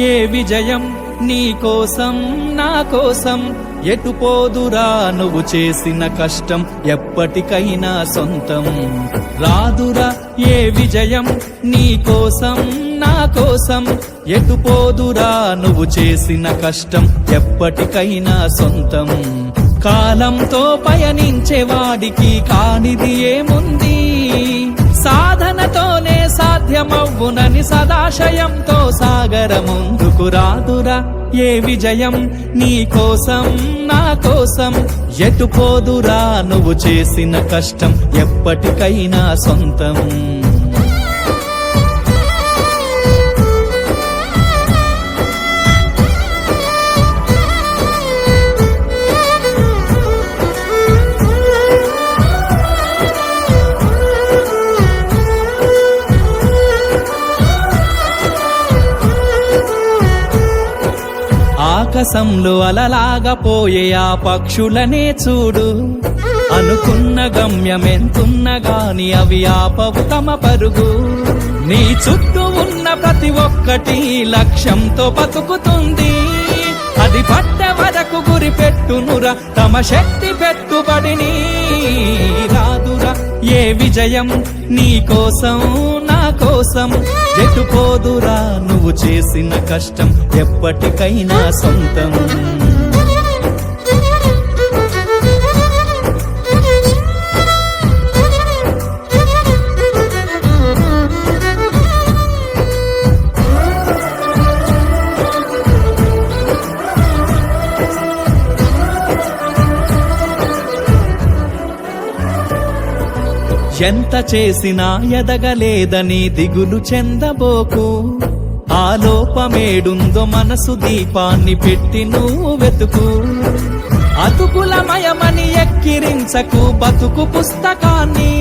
ఏ విజయం నీ కోసం నా కోసం ఎటు పోదురా నువ్వు చేసిన కష్టం ఎప్పటికైనా సొంతం రాదురా ఏ విజయం నీ కోసం నా కోసం ఎటు పోదురా నువ్వు చేసిన కష్టం ఎప్పటికైనా సొంతం కాలంతో పయనించే వాడికి కానిది ఏముంది సాధనతోనే సాధ్యమవ్వునని సదాశయంతో సాగర ముందుకు రాదురా ఏ విజయం నీ కోసం నా కోసం ఎటు పోదురా నువ్వు చేసిన కష్టం ఎప్పటికైనా సొంతం ఆకాశంలో అలలాగా పోయే ఆ పక్షులనే చూడు అనుకున్న గమ్యమెంతున్న గాని అవి ఆపవు తమ పరుగు నీ చుట్టూ ఉన్న ప్రతి ఒక్కటి లక్ష్యంతో బతుకుతుంది అది పట్ట వరకు గురి పెట్టునురా తమ శక్తి పెట్టుబడిని రాదురా ఏ విజయం నీ కోసం నా కోసం ఎటు పోదురా నువ్వు చేసిన కష్టం ఎప్పటికైనా సొంతం ఎంత చేసినా ఎదగలేదని దిగులు చెందబోకు ఆ లోపమేడుందో మనసు దీపాన్ని పెట్టి నువ్వు వెతుకు అతుకులమయమని ఎక్కిరించకు బతుకు పుస్తకాన్ని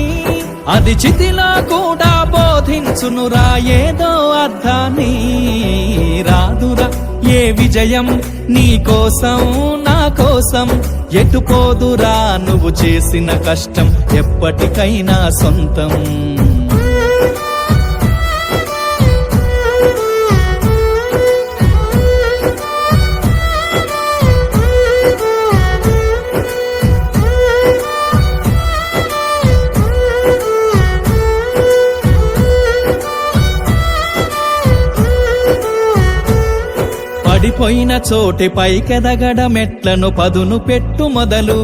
అది చితిలో కూడా బోధించునురా ఏదో అర్థాన్ని రాదురా ఏ విజయం నీ కోసం నా కోసం ఎటు పోదురా నువ్వు చేసిన కష్టం ఎప్పటికైనా సొంతం పడిపోయిన చోటి పైకెదగడ మెట్లను పదును పెట్టు మొదలు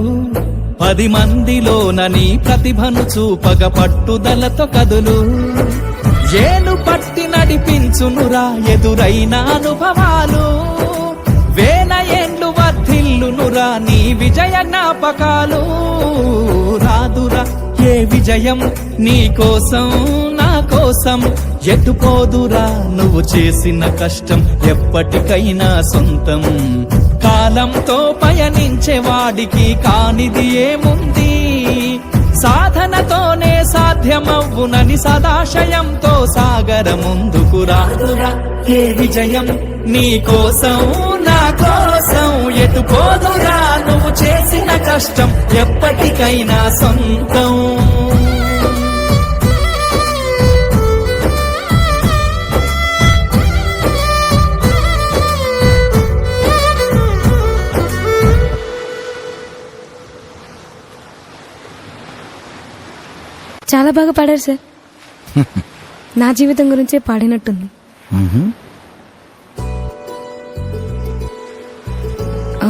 10 మందిలోన నీ ప్రతిభను చూపగ పట్టుదలతో కదులు ఏలు పట్టి నడిపించునురా ఎదురైన అనుభవాలు వేల ఏండ్లు వర్ధిల్లునురా నీ విజయ జ్ఞాపకాలు రాదురా ఏ విజయం నీ కోసం నా కోసం ఎటు పోదురా నువ్వు చేసిన కష్టం ఎప్పటికైనా సొంతం కాలంతో పయనించే వాడికి కానిది ఏముంది సాధనతోనే సాధ్యమవ్వునని సదాశయంతో సాగర ముందుకు రాదురా ఏ విజయం నీ కోసం నా కోసం ఎటు పోదురా నువ్వు చేసిన కష్టం ఎప్పటికైనా సొంతం చాలా బాగా పాడారు సార్ నా జీవితం గురించే పాడినట్టుంది ఆ